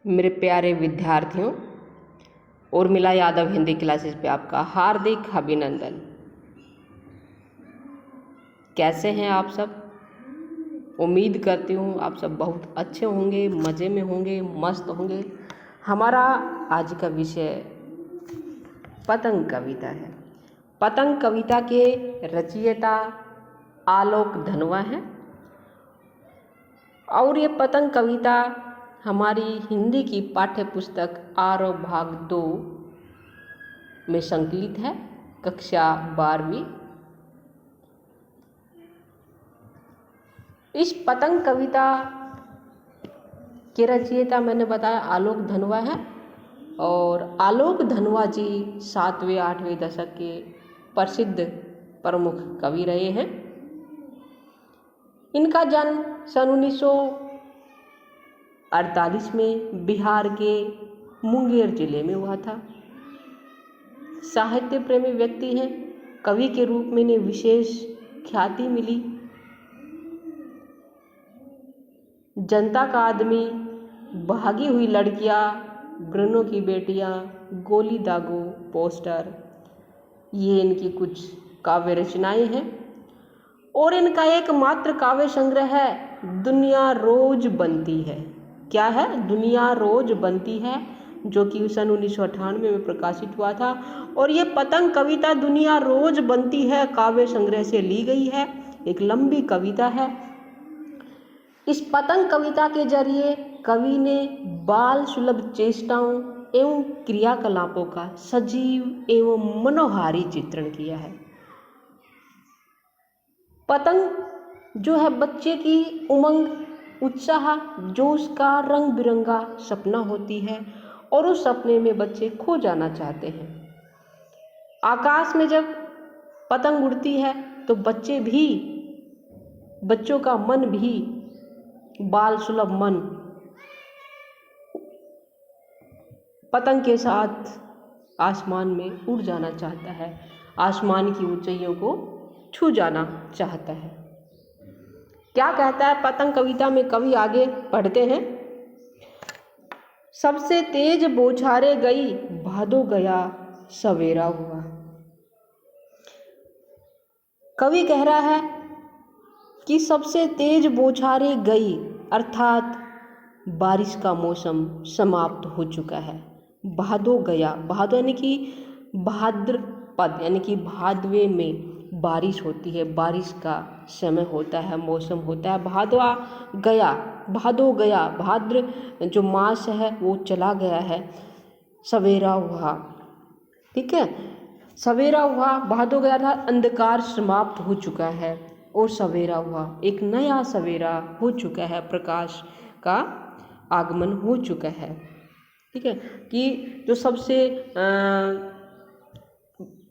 मेरे प्यारे विद्यार्थियों, उर्मिला यादव हिंदी क्लासेस पे आपका हार्दिक अभिनंदन। कैसे हैं आप सब? उम्मीद करती हूँ आप सब बहुत अच्छे होंगे, मज़े में होंगे, मस्त होंगे। हमारा आज का विषय पतंग कविता है। पतंग कविता के रचयिता आलोक धनवा हैं और ये पतंग कविता हमारी हिंदी की पाठ्य पुस्तक आरव भाग 2 में संकलित है, कक्षा 12वीं। इस पतंग कविता के रचयिता मैंने बताया आलोक धनवा है और आलोक धनवा जी 7वें-8वें दशक के प्रसिद्ध प्रमुख कवि रहे हैं। इनका जन्म सन 1948 में बिहार के मुंगेर जिले में हुआ था। साहित्य प्रेमी व्यक्ति हैं। कवि के रूप में इन्हें विशेष ख्याति मिली। जनता का आदमी, भागी हुई लड़कियां, ब्रनों की बेटियां, गोली दागो पोस्टर, ये इनकी कुछ काव्य रचनाएं हैं। और इनका एकमात्र काव्य संग्रह है दुनिया रोज बनती है। क्या है? दुनिया रोज बनती है, जो कि सन 1998 में प्रकाशित हुआ था। और ये पतंग कविता दुनिया रोज बनती है काव्य संग्रह से ली गई है। एक लंबी कविता है। इस पतंग कविता के जरिए कवि ने बाल सुलभ चेष्टाओं एवं क्रियाकलापों का सजीव एवं मनोहारी चित्रण किया है। पतंग जो है बच्चे की उमंग, उत्साह, जोश का रंग बिरंगा सपना होती है और उस सपने में बच्चे खो जाना चाहते हैं। आकाश में जब पतंग उड़ती है तो बच्चों का मन भी, बाल सुलभ मन, पतंग के साथ आसमान में उड़ जाना चाहता है, आसमान की ऊंचाइयों को छू जाना चाहता है। क्या कहता है पतंग कविता में कवि? आगे पढ़ते हैं। सबसे तेज बौछारे गई, भादो गया सवेरा हुआ। कवि कह रहा है कि सबसे तेज बौछारे गई, अर्थात बारिश का मौसम समाप्त हो चुका है। भादो गया, भादो यानी कि भाद्रपद, यानी कि भादवे में बारिश होती है, बारिश का समय होता है, मौसम होता है। भादवा गया, भादो गया, भाद्र जो मास है वो चला गया है। सवेरा हुआ, ठीक है, सवेरा हुआ, भादो गया था, अंधकार समाप्त हो चुका है और सवेरा हुआ, एक नया सवेरा हो चुका है, प्रकाश का आगमन हो चुका है। ठीक है, कि जो सबसे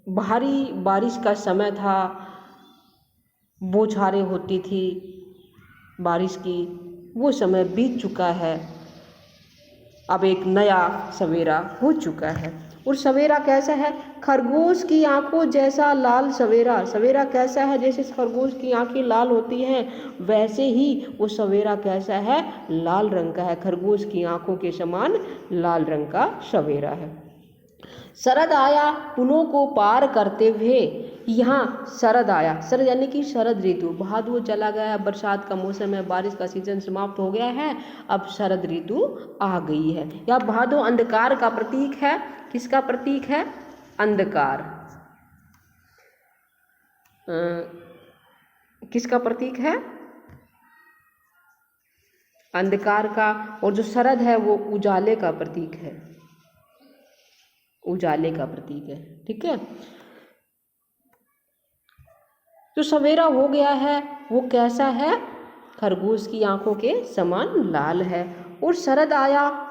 भारी बारिश का समय था, बौछारें होती थी बारिश की, वो समय बीत चुका है। अब एक नया सवेरा हो चुका है। और सवेरा कैसा है? खरगोश की आंखों जैसा लाल सवेरा। सवेरा कैसा है? जैसे खरगोश की आंखें लाल होती हैं, वैसे ही वो सवेरा कैसा है? लाल रंग का है। खरगोश की आंखों के समान लाल रंग का सवेरा है। शरद आया पुलों को पार करते हुए। यहाँ शरद आया, शरद यानी कि शरद ऋतु। भादो चला गया, बरसात का मौसम है, बारिश का सीजन समाप्त हो गया है, अब शरद ऋतु आ गई है। या भादो अंधकार का प्रतीक है। किसका प्रतीक है? अंधकार। किसका प्रतीक है? अंधकार का। और जो शरद है वो उजाले का प्रतीक है, उजाले का प्रतीक है। ठीक है, जो सवेरा हो गया है वो कैसा है? खरगोश की आंखों के समान लाल है। और शरद आया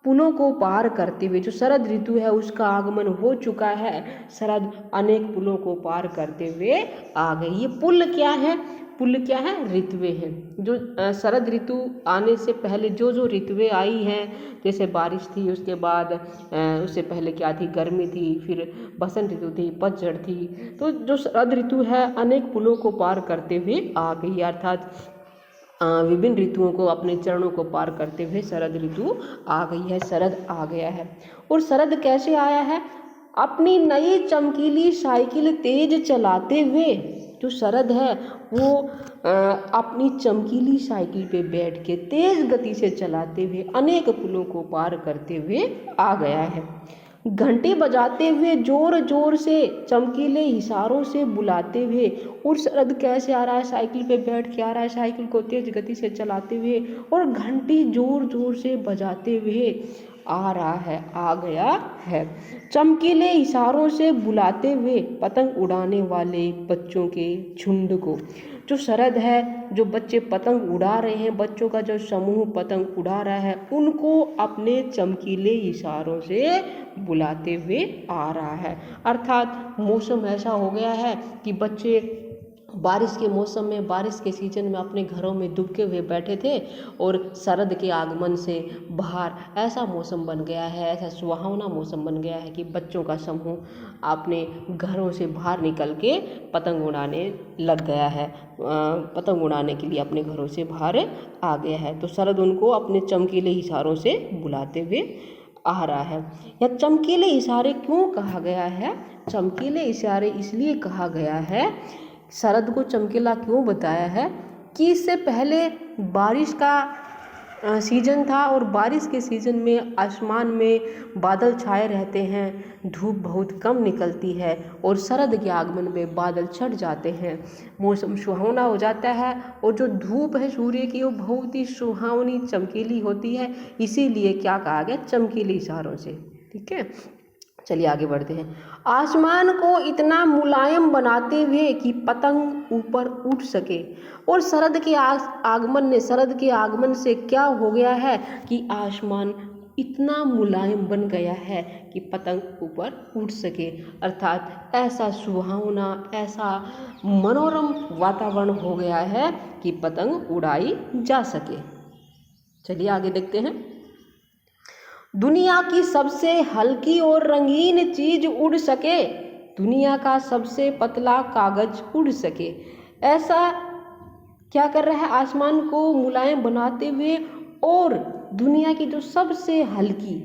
पुलों को पार करते हुए। जो शरद ऋतु है उसका आगमन हो चुका है। शरद अनेक पुलों को पार करते हुए आ गई। ये पुल क्या है? पुल क्या है? ऋतुएं हैं। जो शरद ऋतु आने से पहले जो ऋतुएं आई हैं, जैसे बारिश थी, उसके बाद उससे पहले क्या थी? गर्मी थी, फिर बसंत ऋतु थी, पतझड़ थी। तो जो शरद ऋतु है अनेक पुलों को पार करते हुए आ गई, अर्थात विभिन्न ऋतुओं को अपने चरणों को पार करते हुए शरद ऋतु आ गई है, शरद आ गया है। और शरद कैसे आया है? अपनी नई चमकीली साइकिल तेज चलाते हुए। जो शरद है वो अपनी चमकीली साइकिल पे बैठ के तेज गति से चलाते हुए अनेक पुलों को पार करते हुए आ गया है। घंटी बजाते हुए जोर जोर से चमकीले इशारों से बुलाते हुए। और शरद कैसे आ रहा है? साइकिल पे बैठ के आ रहा है, साइकिल को तेज गति से चलाते हुए और घंटी जोर जोर से बजाते हुए आ रहा है, आ गया है। चमकीले इशारों से बुलाते हुए पतंग उड़ाने वाले बच्चों के झुंड को। जो शरद है, जो बच्चे पतंग उड़ा रहे हैं, बच्चों का जो समूह पतंग उड़ा रहा है, उनको अपने चमकीले इशारों से बुलाते हुए आ रहा है। अर्थात मौसम ऐसा हो गया है कि बच्चे बारिश के मौसम में, बारिश के सीजन में अपने घरों में दुबके हुए बैठे थे और शरद के आगमन से बाहर ऐसा मौसम बन गया है, ऐसा सुहावना मौसम बन गया है कि बच्चों का समूह अपने घरों से बाहर निकल के पतंग उड़ाने लग गया है, पतंग उड़ाने के लिए अपने घरों से बाहर आ गया है। तो शरद उनको अपने चमकीले इशारों से बुलाते हुए आ रहा है। यह चमकीले इशारे क्यों कहा गया है? चमकीले इशारे इसलिए कहा गया है, शरद को चमकीला क्यों बताया है कि इससे पहले बारिश का सीजन था और बारिश के सीजन में आसमान में बादल छाए रहते हैं, धूप बहुत कम निकलती है और शरद के आगमन में बादल छट जाते हैं, मौसम सुहावना हो जाता है और जो धूप है सूर्य की वो बहुत ही सुहावनी चमकीली होती है। इसीलिए क्या कहा गया? चमकीले इशारों से। ठीक है, चलिए आगे बढ़ते हैं। आसमान को इतना मुलायम बनाते हुए कि पतंग ऊपर उठ सके। और शरद के आगमन ने, शरद के आगमन से क्या हो गया है कि आसमान इतना मुलायम बन गया है कि पतंग ऊपर उठ सके। अर्थात ऐसा सुहावना, ऐसा मनोरम वातावरण हो गया है कि पतंग उड़ाई जा सके। चलिए आगे देखते हैं। दुनिया की सबसे हल्की और रंगीन चीज उड़ सके, दुनिया का सबसे पतला कागज उड़ सके। ऐसा क्या कर रहा है? आसमान को मुलायम बनाते हुए और दुनिया की जो सबसे हल्की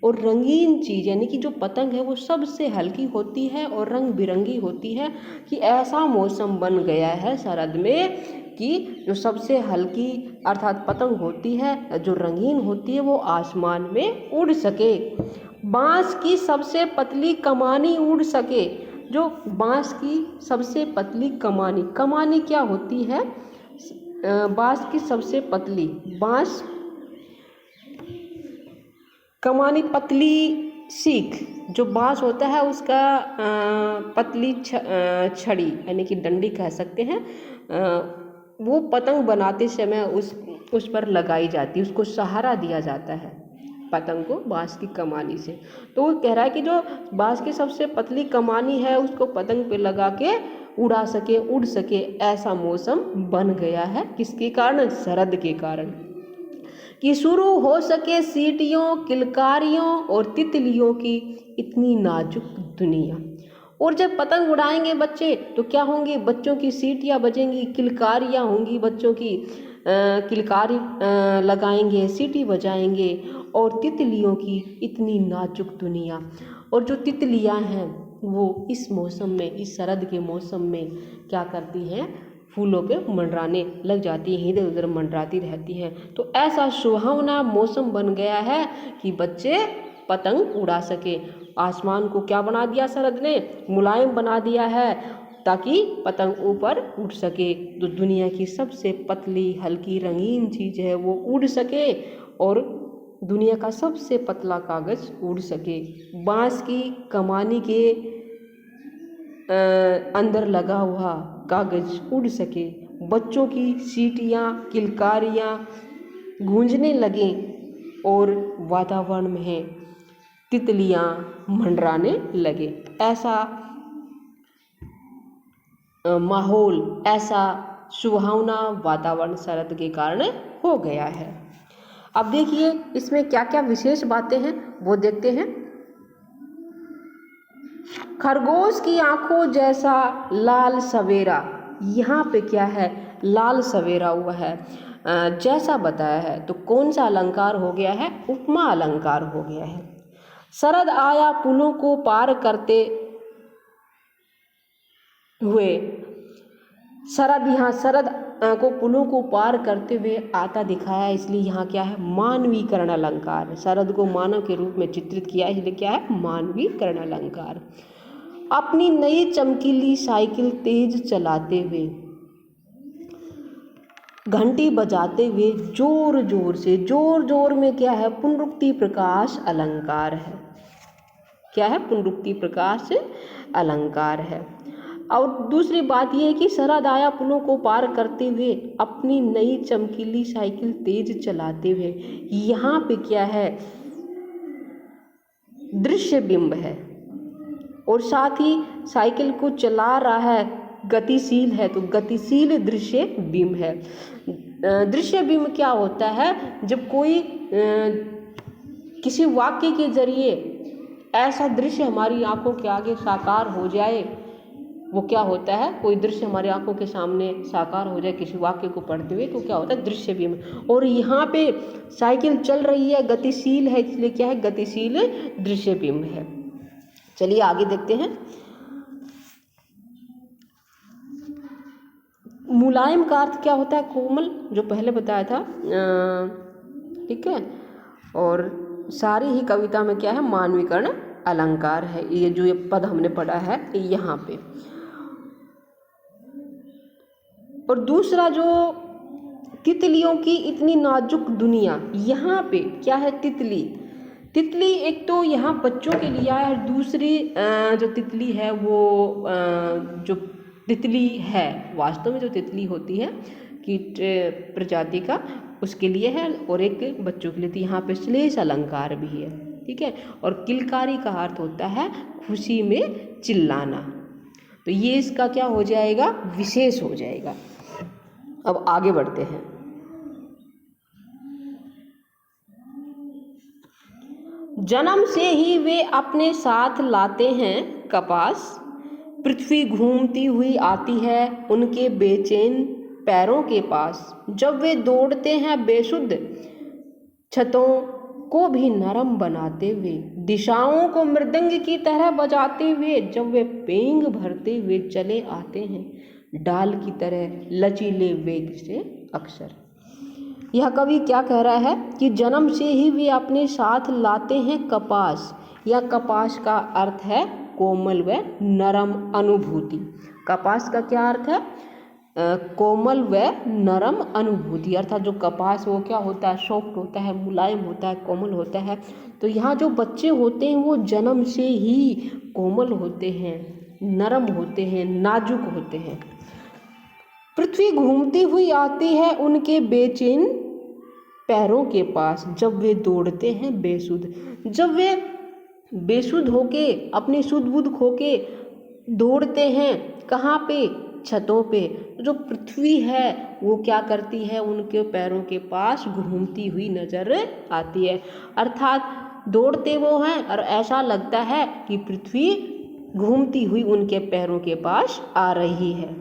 और रंगीन चीज़ यानी कि जो पतंग है वो सबसे हल्की होती है और रंग बिरंगी होती है, कि ऐसा मौसम बन गया है शरद में कि जो सबसे हल्की अर्थात पतंग होती है, जो रंगीन होती है, वो आसमान में उड़ सके। बांस की सबसे पतली कमानी उड़ सके। जो बांस की सबसे पतली कमानी, कमानी क्या होती है? बांस की सबसे पतली, बांस कमानी पतली सीख, जो बांस होता है उसका पतली छड़ी यानी कि डंडी कह सकते हैं, वो पतंग बनाते समय उस पर लगाई जाती है, उसको सहारा दिया जाता है पतंग को बांस की कमानी से। तो वो कह रहा है कि जो बांस की सबसे पतली कमानी है उसको पतंग पे लगा के उड़ा सके, उड़ सके, ऐसा मौसम बन गया है। किसके कारण? शरद के कारण। कि शुरू हो सके सीटियों, किलकारियों और तितलियों की इतनी नाजुक दुनिया। और जब पतंग उड़ाएंगे बच्चे तो क्या होंगे? बच्चों की सीटियाँ बजेंगी, किलकारियाँ होंगी, बच्चों की किलकारी लगाएंगे, सीटी बजाएंगे, और तितलियों की इतनी नाजुक दुनिया। और जो तितलियाँ हैं वो इस मौसम में, इस शरद के मौसम में क्या करती हैं? फूलों पे मंडराने लग जाती हैं, इधर उधर मंडराती रहती हैं। तो ऐसा सुहावना मौसम बन गया है कि बच्चे पतंग उड़ा सके। आसमान को क्या बना दिया शरद ने? मुलायम बना दिया है ताकि पतंग ऊपर उड़ सके। तो दुनिया की सबसे पतली हल्की रंगीन चीज़ है वो उड़ सके और दुनिया का सबसे पतला कागज उड़ सके। बांस की कमानी के अंदर लगा हुआ कागज उड़ सके। बच्चों की सीटियाँ, किलकारियाँ गूंजने लगें और वातावरण में तितलियाँ मंडराने लगे। ऐसा माहौल, ऐसा सुहावना वातावरण शरद के कारण हो गया है। अब देखिए इसमें क्या क्या विशेष बातें हैं वो देखते हैं। खरगोश की आंखों जैसा लाल सवेरा, यहाँ पे क्या है? लाल सवेरा हुआ है। जैसा बताया है, तो कौन सा अलंकार हो गया है? उपमा अलंकार हो गया है। शरद आया पुलों को पार करते हुए, शरद, यहाँ शरद को पुलों को पार करते हुए आता दिखाया, इसलिए यहाँ क्या है? मानवीकरण अलंकार। शरद को मानव के रूप में चित्रित किया, इसलिए क्या है? मानवीकरण अलंकार। अपनी नई चमकीली साइकिल तेज चलाते हुए, घंटी बजाते हुए जोर जोर से, जोर जोर में क्या है? पुनरुक्ति प्रकाश अलंकार है। क्या है? पुनरुक्ति प्रकाश अलंकार है। और दूसरी बात यह है कि शरद आया पुलों को पार करते हुए, अपनी नई चमकीली साइकिल तेज चलाते हुए, यहाँ पे क्या है? दृश्य बिंब है, और साथ ही साइकिल को चला रहा है, गतिशील है, तो गतिशील दृश्य बिंब है। दृश्य बिंब क्या होता है? जब कोई किसी वाक्य के जरिए ऐसा दृश्य हमारी आंखों के आगे साकार हो जाए, वो क्या होता है? कोई दृश्य हमारी आंखों के सामने साकार हो जाए किसी वाक्य को पढ़ते हुए, तो क्या होता है? दृश्य बिंब। और यहाँ पे साइकिल चल रही है, गतिशील है, इसलिए क्या है? गतिशील दृश्य बिंब है। चलिए आगे देखते हैं। मुलायम का अर्थ क्या होता है? कोमल, जो पहले बताया था, ठीक है। और सारी ही कविता में क्या है? मानवीकरण अलंकार है। ये जो ये पद हमने पढ़ा है यहाँ पे। और दूसरा, जो तितलियों की इतनी नाजुक दुनिया, यहाँ पे क्या है? तितली। तितली एक तो यहाँ बच्चों के लिए आया है, दूसरी जो तितली है वो जो तितली है, वास्तव में जो तितली होती है कीट प्रजाति का, उसके लिए है, और एक बच्चों के लिए। तो यहाँ पे श्लेष अलंकार भी है, ठीक है। और किलकारी का अर्थ होता है खुशी में चिल्लाना, तो ये इसका क्या हो जाएगा? विशेष हो जाएगा। अब आगे बढ़ते हैं। जन्म से ही वे अपने साथ लाते हैं कपास, पृथ्वी घूमती हुई आती है उनके बेचैन पैरों के पास। जब वे दौड़ते हैं बेसुध, छतों को भी नरम बनाते हुए, दिशाओं को मृदंग की तरह बजाते हुए, जब वे पेंग भरते हुए चले आते हैं, डाल की तरह लचीले वेग से अक्सर। यह कवि क्या कह रहा है कि जन्म से ही वे अपने साथ लाते हैं कपास, या कपास का अर्थ है कोमल व नरम अनुभूति। कपास का क्या अर्थ है? कोमल व नरम अनुभूति, अर्थात जो कपास वो क्या होता है? सॉफ्ट होता है, मुलायम होता है, कोमल होता है। तो यहाँ जो बच्चे होते हैं वो जन्म से ही कोमल होते हैं, नरम होते हैं, नाजुक होते हैं। पृथ्वी घूमती हुई आती है उनके बेचैन पैरों के पास, जब वे दौड़ते हैं बेसुध। जब वे बेसुध होके, अपनी सुध बुध खोके दौड़ते हैं, कहाँ पे? छतों पे। जो पृथ्वी है वो क्या करती है? उनके पैरों के पास घूमती हुई नजर आती है, अर्थात दौड़ते वो हैं और ऐसा लगता है कि पृथ्वी घूमती हुई उनके पैरों के पास आ रही है।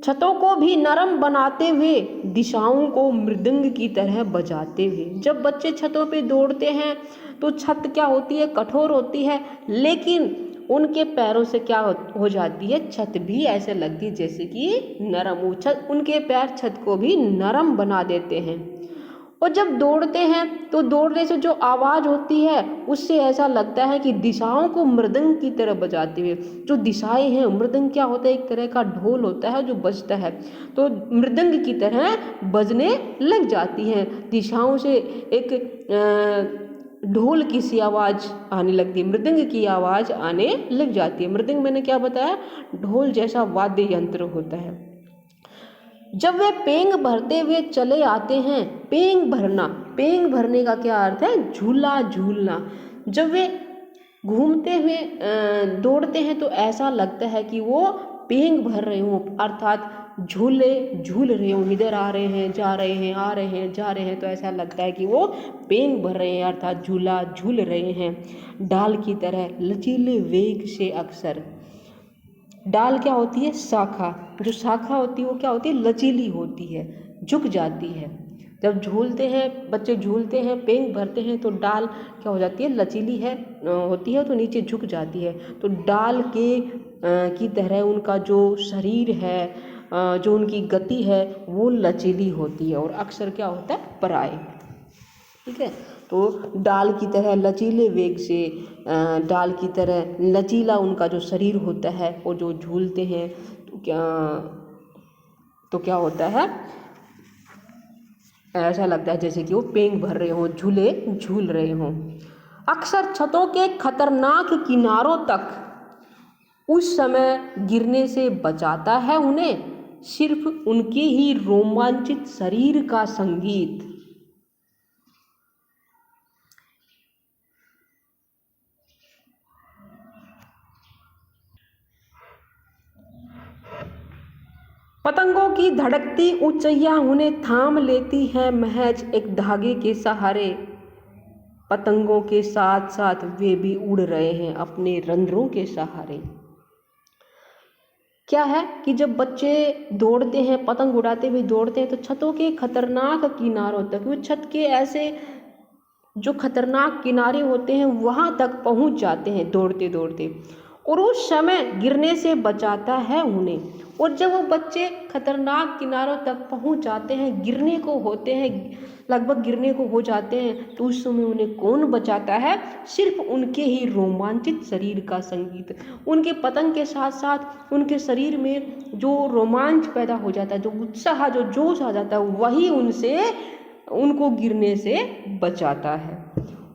छतों को भी नरम बनाते हुए, दिशाओं को मृदंग की तरह बजाते हुए। जब बच्चे छतों पे दौड़ते हैं तो छत क्या होती है? कठोर होती है, लेकिन उनके पैरों से क्या हो जाती है? छत भी ऐसे लगती है जैसे कि नरम। उनके पैर छत को भी नरम बना देते हैं। और जब दौड़ते हैं तो दौड़ने से जो आवाज़ होती है उससे ऐसा लगता है कि दिशाओं को मृदंग की तरह बजाते हुए। जो दिशाएं हैं, मृदंग क्या होता है? एक तरह का ढोल होता है जो बजता है, तो मृदंग की तरह बजने लग जाती हैं। दिशाओं से एक ढोल की सी आवाज़ आने लगती है, मृदंग की आवाज़ आने लग जाती है। मृदंग मैंने क्या बताया? ढोल जैसा वाद्य यंत्र होता है। जब वे पेंग भरते हुए चले आते हैं, पेंग भरना, पेंग भरने का क्या अर्थ है? झूला झूलना। जब वे घूमते हुए दौड़ते हैं तो ऐसा लगता है कि वो पेंग भर रहे हों, अर्थात झूल रहे हों, इधर आ रहे हैं, जा रहे हैं, आ रहे हैं, जा रहे हैं, तो ऐसा लगता है कि वो पेंग भर रहे हैं, अर्थात झूला झूल रहे हैं। डाल की तरह लचीले वेग से अक्सर। डाल क्या होती है? शाखा। जो शाखा होती है वो क्या होती है? लचीली होती है, झुक जाती है। जब झूलते हैं बच्चे, झूलते हैं, पेंग भरते हैं तो डाल क्या हो जाती है, लचीली होती है तो नीचे झुक जाती है। तो डाल की तरह उनका जो शरीर है, जो उनकी गति है वो लचीली होती है और अक्सर क्या होता है, पराये। ठीक है, तो डाल की तरह लचीले वेग से, डाल की तरह लचीला उनका जो शरीर होता है, और जो झूलते हैं तो क्या होता है, ऐसा लगता है जैसे कि वो पेंग भर रहे हों, झूले झूल रहे हों। अक्सर छतों के खतरनाक किनारों तक उस समय गिरने से बचाता है उन्हें सिर्फ उनके ही रोमांचित शरीर का संगीत। पतंगों की धड़कती ऊंचाइयां उन्हें थाम लेती हैं महज एक धागे के सहारे। पतंगों के साथ साथ वे भी उड़ रहे हैं अपने रंध्रों के सहारे। क्या है कि जब बच्चे दौड़ते हैं, पतंग उड़ाते हुए दौड़ते हैं, तो छतों के खतरनाक किनारों तक, वो छत के ऐसे जो खतरनाक किनारे होते हैं वहाँ तक पहुँच जाते हैं दौड़ते दौड़ते, और उस समय गिरने से बचाता है उन्हें। और जब वो बच्चे खतरनाक किनारों तक पहुंच जाते हैं, गिरने को होते हैं, लगभग गिरने को हो जाते हैं, तो उस समय उन्हें कौन बचाता है, सिर्फ उनके ही रोमांचित शरीर का संगीत। उनके पतंग के साथ साथ उनके शरीर में जो रोमांच पैदा हो जाता है, जो उत्साह, जो जोश आ जाता है, वही उनको गिरने से बचाता है।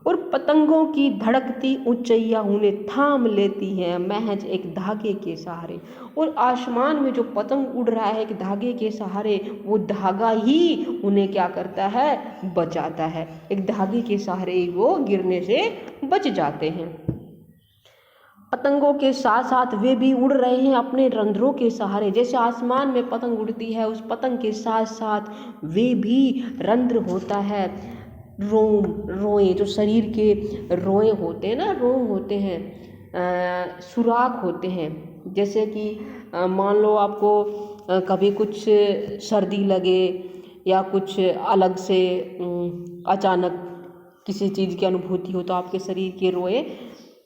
और पतंगों की धड़कती ऊंचाइयां उन्हें थाम लेती हैं महज एक धागे के सहारे। और आसमान में जो पतंग उड़ रहा है एक धागे के सहारे, वो धागा ही उन्हें क्या करता है, बचाता है। एक धागे के सहारे वो गिरने से बच जाते हैं। पतंगों के साथ साथ वे भी उड़ रहे हैं अपने रंध्रों के सहारे। जैसे आसमान में पतंग उड़ती है, उस पतंग के साथ साथ वे भी रंध्र होता है, रोए, जो शरीर के रोए होते हैं ना, रोम होते हैं, सुराख होते हैं। जैसे कि मान लो आपको कभी कुछ सर्दी लगे या कुछ अलग से अचानक किसी चीज़ की अनुभूति हो, तो आपके शरीर के रोए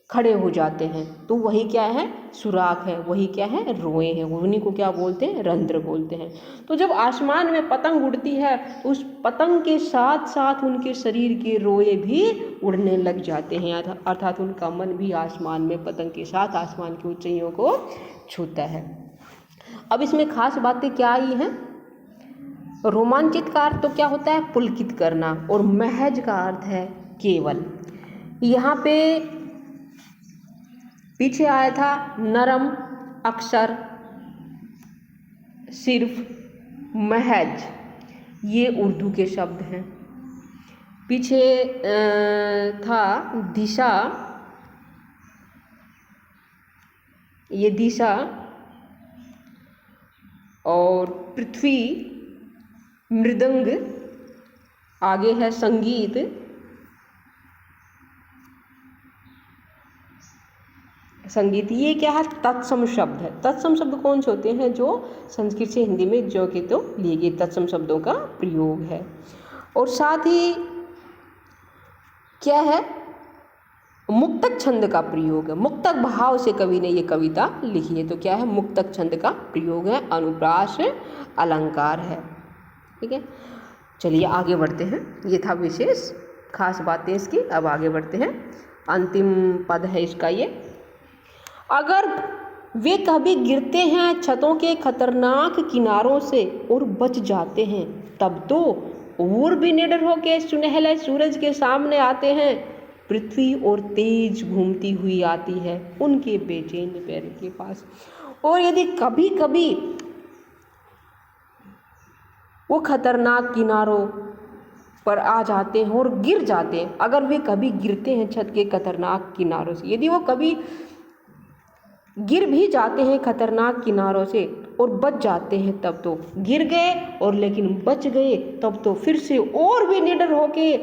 खड़े हो जाते हैं, तो वही क्या है, सुराख है, वही क्या है, रोए हैं। उन्हीं को क्या बोलते हैं, रंध्र बोलते हैं। तो जब आसमान में पतंग उड़ती है तो उस पतंग के साथ साथ उनके शरीर के रोए भी उड़ने लग जाते हैं, अर्थात उनका मन भी आसमान में पतंग के साथ आसमान की ऊंचाइयों को छूता है। अब इसमें खास बातें क्या आई हैं, रोमांचित का अर्थ तो क्या होता है, पुलकित करना, और महज का अर्थ है केवल। यहाँ पे पीछे आया था नरम, अक्सर, सिर्फ, महज, ये उर्दू के शब्द हैं। पीछे था दिशा, ये दिशा, और पृथ्वी, मृदंग, आगे है संगीत, ये क्या है, तत्सम शब्द है। तत्सम शब्द कौन से होते हैं, जो संस्कृत से हिंदी में जो के तो लिए गए तत्सम शब्दों का प्रयोग है। और साथ ही क्या है, मुक्तक छंद का प्रयोग है। मुक्तक भाव से कवि ने ये कविता लिखी है, तो क्या है, मुक्तक छंद का प्रयोग है, अनुप्रास अलंकार है। ठीक है, चलिए आगे बढ़ते हैं। ये था विशेष खास बातें इसकी। अब आगे बढ़ते हैं, अंतिम पद है इसका ये। अगर वे कभी गिरते हैं छतों के खतरनाक किनारों से और बच जाते हैं, तब तो और भी निडर होकर सुनहले सूरज के सामने आते हैं। पृथ्वी और तेज घूमती हुई आती है उनके बेचैन पैर के पास। और यदि कभी कभी वो खतरनाक किनारों पर आ जाते हैं और गिर जाते हैं, अगर वे कभी गिरते हैं छत के खतरनाक किनारों से, यदि वो कभी गिर भी जाते हैं खतरनाक किनारों से और बच जाते हैं, तब तो गिर गए और लेकिन बच गए, तब तो फिर से और भी निडर होके,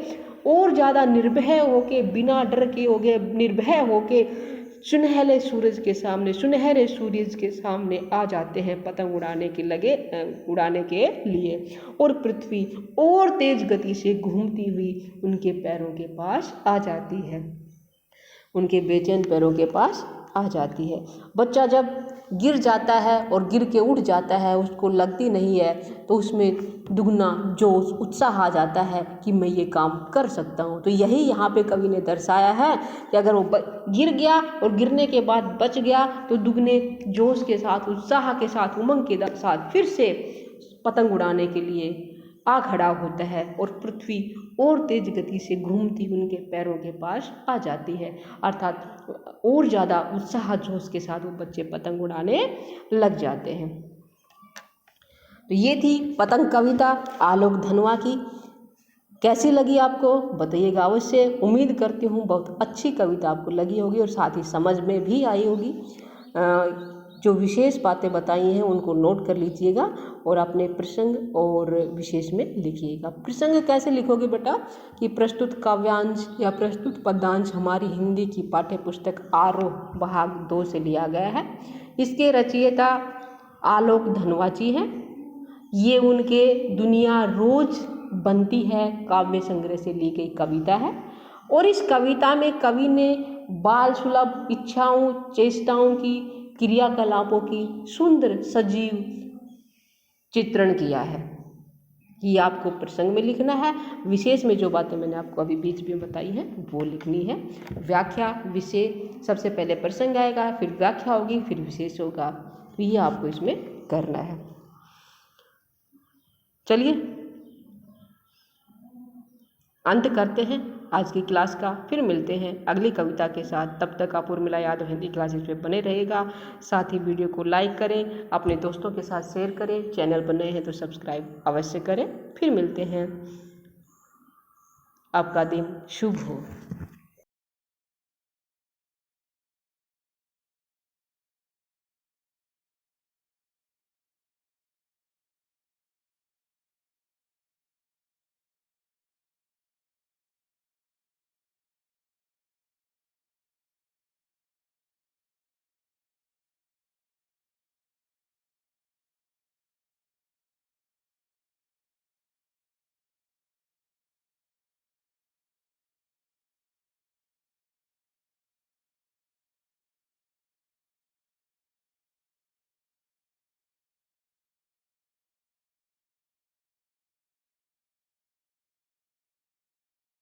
और ज़्यादा निर्भय होके, बिना डर के हो गए, निर्भय होके सुनहरे सूरज के सामने आ जाते हैं पतंग उड़ाने के लिए, और पृथ्वी और तेज गति से घूमती हुई उनके पैरों के पास आ जाती है, उनके बेचैन पैरों के पास आ जाती है। बच्चा जब गिर जाता है और गिर के उठ जाता है, उसको लगती नहीं है, तो उसमें दुगना जोश उत्साह आ जाता है कि मैं ये काम कर सकता हूँ। तो यही यहाँ पे कवि ने दर्शाया है कि अगर वो गिर गया और गिरने के बाद बच गया तो दुगने जोश के साथ, उत्साह के साथ, उमंग के साथ फिर से पतंग उड़ाने के लिए आ खड़ा होता है, और पृथ्वी और तेज गति से घूमती उनके पैरों के पास आ जाती है, अर्थात और ज़्यादा उत्साह जोश के साथ वो बच्चे पतंग उड़ाने लग जाते हैं। तो ये थी पतंग कविता आलोक धनवा की। कैसी लगी आपको बताइएगा अवश्य। उम्मीद करती हूँ बहुत अच्छी कविता आपको लगी होगी और साथ ही समझ में भी आई होगी। जो विशेष बातें बताई हैं उनको नोट कर लीजिएगा और अपने प्रसंग और विशेष में लिखिएगा। प्रसंग कैसे लिखोगे बेटा कि प्रस्तुत काव्यांश या प्रस्तुत पद्यांश हमारी हिंदी की पाठ्य पुस्तक आरोह भाग 2 से लिया गया है। इसके रचयिता आलोक धनवा जी हैं। ये उनके दुनिया रोज बनती है काव्य संग्रह से ली गई कविता है, और इस कविता में कवि ने बाल सुलभ इच्छाओं, चेष्टाओं की, क्रियाकलापों की सुंदर सजीव चित्रण किया है। कि आपको प्रसंग में लिखना है, विशेष में जो बातें मैंने आपको अभी बीच में बताई हैं वो लिखनी है। व्याख्या विषय, सबसे पहले प्रसंग आएगा, फिर व्याख्या होगी, फिर विशेष होगा। तो ये आपको इसमें करना है। चलिए अंत करते हैं आज की क्लास का, फिर मिलते हैं अगली कविता के साथ। तब तक आप उर्मिला यादव हिंदी क्लासेस पे बने रहेगा। साथ ही वीडियो को लाइक करें, अपने दोस्तों के साथ शेयर करें, चैनल पर नए हैं तो सब्सक्राइब अवश्य करें। फिर मिलते हैं, आपका दिन शुभ हो।